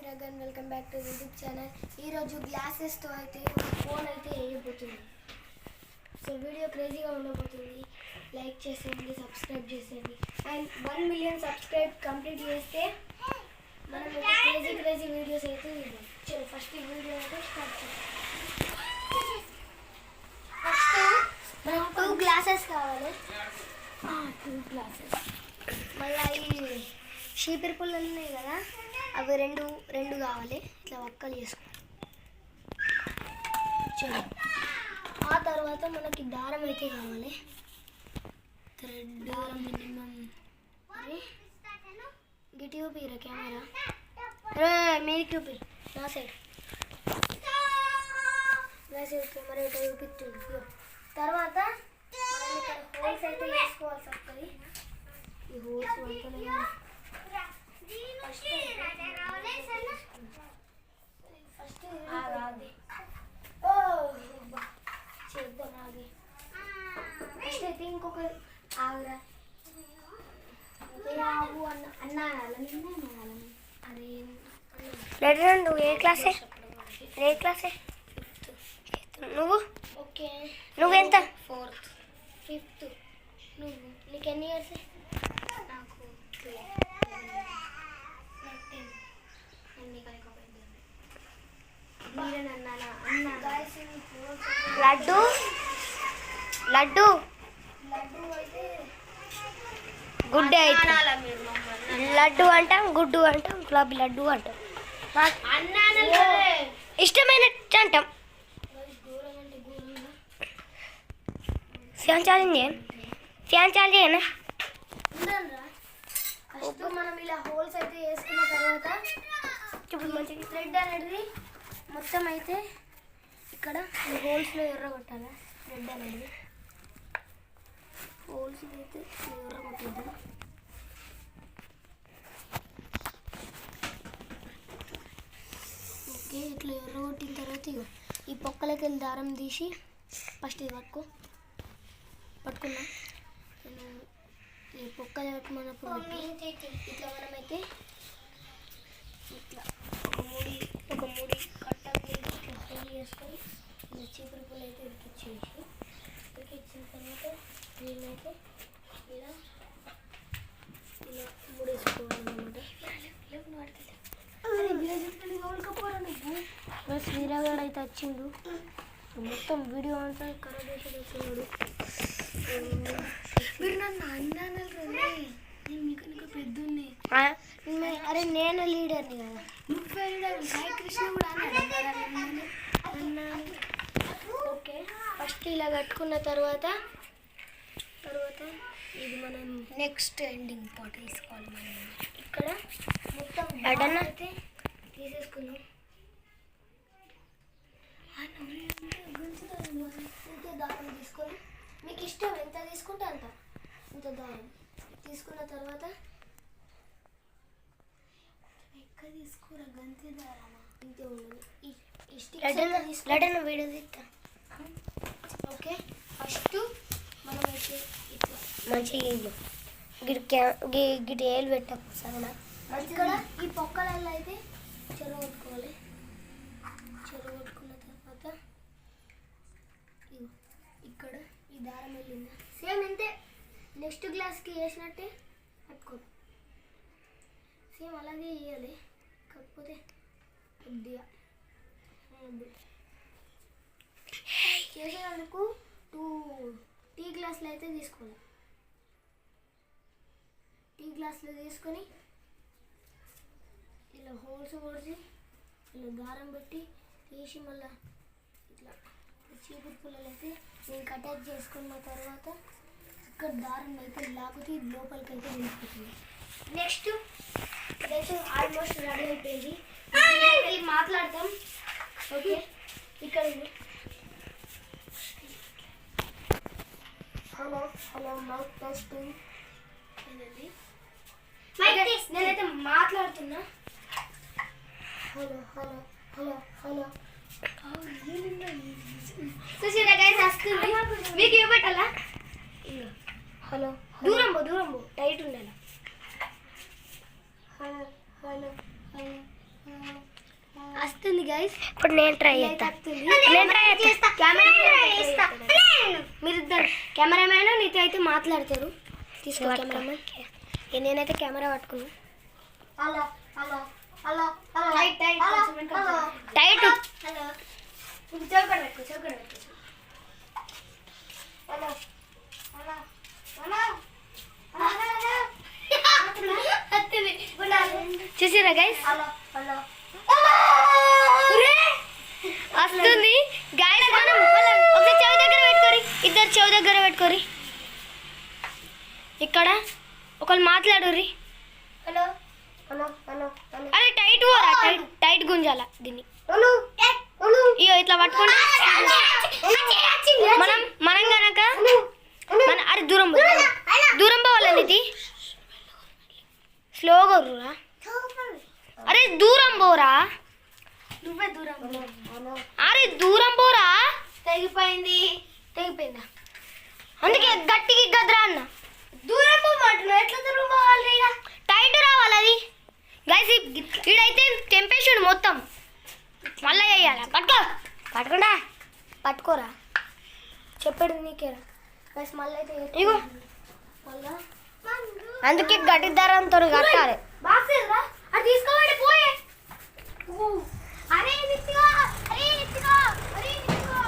Again, welcome back to the YouTube channel. Ee roju glasses to aithe phone aithe eyipotundi. So video crazy ga undabotundi. Like chesandi, subscribe chesandi. And 1 million subscribe complete chesthe manam crazy videos aithe idam. Chalo first video aithe start chesam. First manam 2 glasses kavali. 2 glasses. Malla ee షీపిరి పుల్లలు ఉన్నాయి కదా, అవి రెండు కావాలి. ఇట్లా వక్కలు చేసుకోవాలి. ఆ తర్వాత మనకి దారం అయితే కావాలి. థ్రెడ్ మినిమం గిటి చూపిరా కెమెరా, మీరు చూపి నా సైడ్ కెమెరా ఇట్లా చూపిస్తుంది. తర్వాత మనం ఇక్కడ హోల్స్ అయితే వేసుకోవాల్సి వస్తుంది. ఈ హోల్స్ వంకలు ఇంకొక ఆగురా నువ్వు ఏ క్లాసే నువ్వు? ఓకే, నువ్వెంత? 4th 5th. నువ్వు నీకు ఎన్ని ఇయర్స్? నాకు లడ్డు లడ్డు గుడ్డే అయితే లడ్డు అంటాం, గుడ్డు అంటాం, గులాబీ లడ్డు అంటాం, ఇష్టమైనట్టు అంటాం. ఫ్యాన్ చార్జ్ చేయనా? మనం ఇలా హోల్స్ అయితే వేసుకున్న తర్వాత ఇప్పుడు మంచిగా థ్రెడ్ అనేది మొత్తం అయితే ఇక్కడ హోల్స్లో ఎర్ర కొట్టాలి. థ్రెడ్ అనేది హోల్స్ అయితే ఎర్ర కొట్టేద్దాం. ఓకే, ఇట్లా ఎర్ర కొట్టిన తర్వాత ఈ పొక్కలకి వెళ్ళి దారం తీసి ఫస్ట్ ఇది పట్టుకున్నా. ఈ పొక్కలు పెట్టుకున్నప్పుడు ఇట్లా మనమైతే ఇట్లా ఒక మూడి కట్టలు ఇట్లా హోల్ చేసుకొని ఇలా చీపురు పుల్ల అయితే ఇరికిచ్చిన తర్వాత దీన్నైతే ఇలా ముడేసుకోవాలన్నమాట. శ్రీరాగాడు అయితే వచ్చిండు, మొత్తం వీడియో అంతా ఖరాబ్ చేసి వచ్చినాడు. మీరు నన్ను అన్నాను, నేను మీకు పెద్దుని. అరే నేను లీడర్ని కదా, నువ్వే లీడర్. సాయి కృష్ణ కూడా అన్నాను. ఓకే, ఫస్ట్ ఇలా కట్టుకున్న తర్వాత ఇది మనం నెక్స్ట్ ఎండింగ్ పార్ట్ తీసుకోవాలి. మనం ఇక్కడ మొత్తం అయితే తీసేసుకున్నాం. దారం తీసుకొని మీకు ఇష్టం ఎంత తీసుకుంటే ఇంత దారం తీసుకున్న తర్వాత ఎక్కడ తీసుకోరా గంతి దారమా ఇంతే ఉండదు. వీడియో తీస్తా. ఓకే, ఫస్ట్ మనం అయితే ఇట్లా మంచిగా గిటి ఏలు పెట్టకు సరేనా. ఇక్కడ ఈ పొక్కలలో అయితే చెరగొట్టుకోవాలి. చెరగొట్టుకున్న తర్వాత ఇక్కడ ఈ దారం వెళ్ళిందా సేమ్ ఇంతే, నెక్స్ట్ గ్లాస్కి వేసినట్టే పట్టుకో. సేమ్ అలాగే వేయాలి, కాకపోతే కొద్దిగా చేసేందుకు 2 టీ గ్లాసులు అయితే తీసుకోవాలి. టీ గ్లాసులు తీసుకొని ఇలా హోల్స్ కొడిచి ఇలా దారం పెట్టి తీసి మళ్ళీ ఇట్లా చీపురు పుల్లలు అయితే దీనికి అటాచ్ చేసుకున్న తర్వాత ఇక్కడ దారం అయితే లాగుతూ లోపలికి అయితే వెళ్ళిపోతుంది. నెక్స్ట్ ఇదైతే ఆల్మోస్ట్ రెడీ అయిపోయింది. మాట్లాడతాం. ఓకే, ఇక్కడ హలో మైక్ టెస్టింగ్. నేనైతే మాట్లాడుతున్నా. హలో చూసారా గైస్, వస్తుంది. మీకు ఇవ్వబట్టాలా? హలో, దూరం టైట్ ఉండాలి. హలో వస్తుంది గైస్. ఇప్పుడు నేను ట్రై చేస్తా. మీరిద్దరు కెమెరామ్యాన్ నీతో అయితే మాట్లాడతారు. తీసుకో కెమెరామ్యాన్. నేనైతే కెమెరా పట్టుకున్నా. Hello hello hello hello tight tight tight. Hello చౌకడ పెట్టుకో చౌకడ పెట్టుకో. హలో హలో హలో చూసిరా గైస్. హలో హలో వస్తుంది గైస్. మనం ఒకసారి చెవి దగ్గర పెట్టుకోరి. ఇద్దరు చెవి దగ్గర పెట్టుకోరి. ఇక్కడ ఒకళ్ళు మాట్లాడుర్రి. Hello hello hello hello. అరే టైట్ పోరా, టైట్ టైట్ గుంజాల దీన్ని. ఇయో ఇట్లా పట్టుకుంటే మనం మనం కనుక మన అరే దూరం దూరం పోవాలండి. ఇది స్లోగా రా. అరే దూరం పోరా. నువ్వే దూరం. అరే దూరం పోరా. తెగిపోయింది. తెగిపోయిందా? అందుకే గట్టికి గద్రా అన్న. దూరం పోమంటున్నా. ఎట్లా దూరం పోవాలి? టైట్ రావాలి అది గైస్. ఇడైతే టెంపేషన్ మొత్తం మళ్ళీ వేయాలి. పట్టుకో పట్టుకుండా పట్టుకోరా. చెప్పాడు నీకేరా గైస్. మళ్ళీ అయితే ఇగో మళ్ళా అందుకే గట్టి దారంతో కట్టాలి. బాక్స్ అది తీసుకోవాలి పోయే. అరే నిత్తిగా అరే నిత్తిగా అరే నిత్తిగా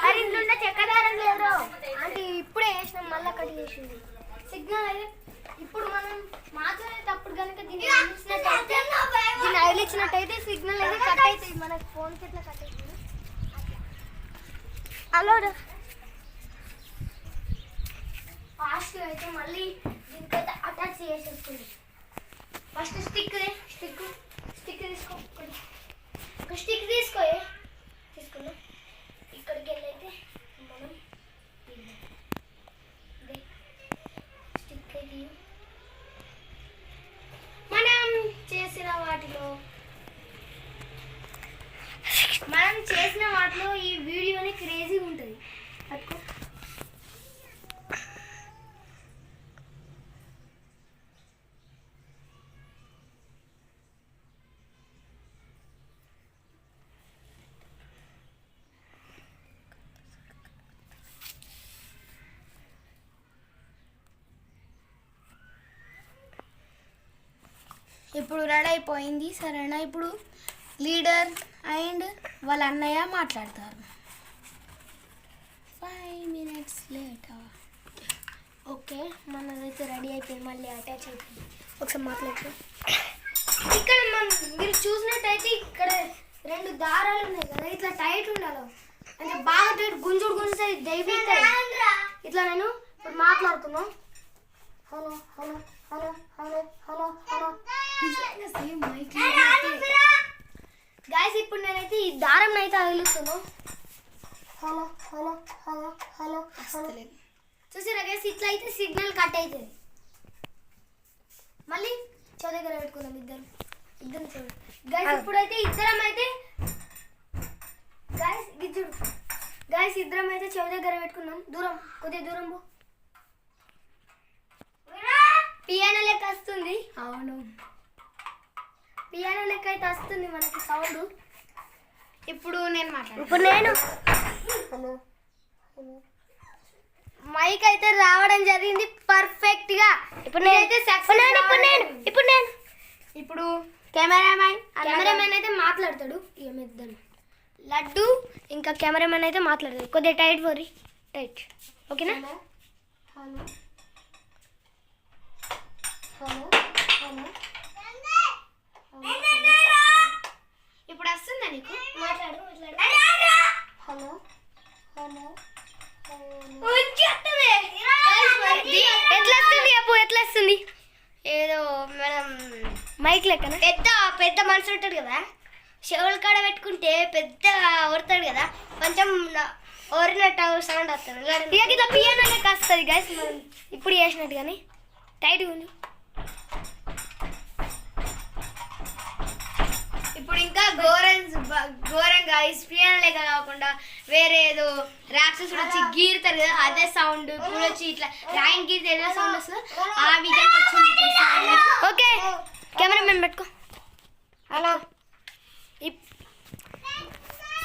అరే ఇంట్లో చెక్కదారం లేదు అంటే ఇప్పుడే వేసినాం. మళ్ళీ కట్ చేసింది సిగ్నల్ అయితే. ఇప్పుడు మనం మాట్లాడేటప్పుడు కనుక దీన్ని ఇచ్చినట్టయితే సిగ్నల్ అయితే కట్ అవుతుంది. మనకు ఫోన్కి ఎట్లా కట్ అవుతుంది. అలా ఫాస్ట్ అయితే మళ్ళీ దీనికైతే అటాచ్ చేసేస్తుంది. ఫస్ట్ స్టిక్ తీసుకో. ఒక స్టిక్ తీసుకున్నాం. ఇక్కడికి వెళ్ళైతే మనం స్టిక్ అయితే మనం చేసిన వాటిలో ఈ వీడియోని క్రేజీగా ఉంటుంది. పట్టుకో. ఇప్పుడు రెడీ అయిపోయింది. సరేనా? ఇప్పుడు లీడర్ అండ్ వాళ్ళ అన్నయ్య మాట్లాడతారు. 5 minutes లేటర్. ఓకే మనదైతే రెడీ అయిపోయింది. మళ్ళీ అటాచ్ అయిపోయింది. ఒకసారి మాట్లాడుతూ ఇక్కడ మీరు చూసినట్టయితే ఇక్కడ 2 దారాలు ఉన్నాయి కదా. ఇట్లా టైట్ ఉండాలి. అంటే బాగా టైట్ గుంజుడు దైవిక. ఇట్లా నేను ఇప్పుడు మాట్లాడుతున్నాను. Hello hello hello hello hello hello guys. ఇప్పుడు నేనైతే ఈ దారం అయితే తగులుతున్నాను. Hello hello hello hello hello. చూసారా గైస్? ఇట్లా అయితే సిగ్నల్ కట్ అవుతుంది. మళ్ళీ చో దగ్గర పెట్టుకుందాం. ఇద్దరు చూడు గైస్. ఇప్పుడైతే ఇద్దరం అయితే గైస్ గిజ్జుడు గైస్ ఇద్దరం అయితే చెవి దగ్గర పెట్టుకున్నాం. దూరం కొద్దిగా దూరం పో. పియానో లెక్క వస్తుంది. అవును పియానో లెక్క అయితే వస్తుంది మనకి సౌండ్. ఇప్పుడు నేను హలో మైక్ అయితే రావడం జరిగింది పర్ఫెక్ట్ గా. ఇప్పుడు ఇప్పుడు కెమెరామ్యాన్ అయితే మాట్లాడతాడు. ఏమిద్దాం లడ్డు ఇంకా కెమెరామ్యాన్ అయితే మాట్లాడతాడు. కొద్దిగా టైట్ పోరి. టైట్ ఓకేనా? Hello hello hello. ఇప్పుడు వస్తుందా నీకు? మాట్లాడు. హలో హలో ఎట్లా వస్తుంది అప్పు? ఎట్లా వస్తుంది? ఏదో మనం మైక్ లెక్కన పెద్ద మనిషి ఉంటాడు కదా, చెవుల కాడ పెట్టుకుంటే పెద్ద ఓడతాడు కదా, కొంచెం ఓరినట్టు సౌండ్ వస్తుంది. ఇక ఇట్లా పియానో లెక్క వస్తుంది గైస్. మనం ఇప్పుడు చేసినట్టు కానీ టైట్గా ఉంది. ఇంకా ఘోరంగా స్పియర్ లేక కాకుండా వేరే ఏదో రాక్షసుడు వచ్చి గీరుతారు కదా అదే సౌండ్ ఇప్పుడు వచ్చి ఇట్లా రాయిన్ గీరితే ఏదో సౌండ్ వస్తుంది ఆ విధంగా వచ్చింది. ఓకే కెమెరామెన్ పెట్టుకో అలా.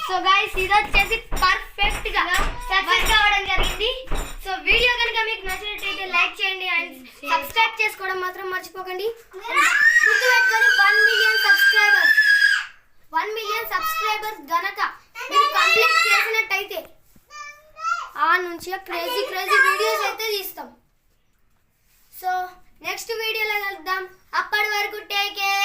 సో గైస్ ఇది వచ్చేసి పర్ఫెక్ట్ గా సక్సెస్ కావడం జరిగింది. సో వీడియో కనుక మీకు నచ్చినట్లయితే లైక్ చేయండి అండ్ సబ్స్క్రైబ్ చేసుకోవడం మాత్రం మర్చిపోకండి. గుర్తుపెట్టుకొని 1 మిలియన్ సబ్స్క్రైబర్స్ గనక మీరు కంప్లీట్ చేసినట్టయితే ఆ నుంచి క్రేజీ వీడియోస్ అయితే తీస్తాం. సో నెక్స్ట్ వీడియోలో కలుద్దాం. అప్పటి వరకు టేక్ కేర్.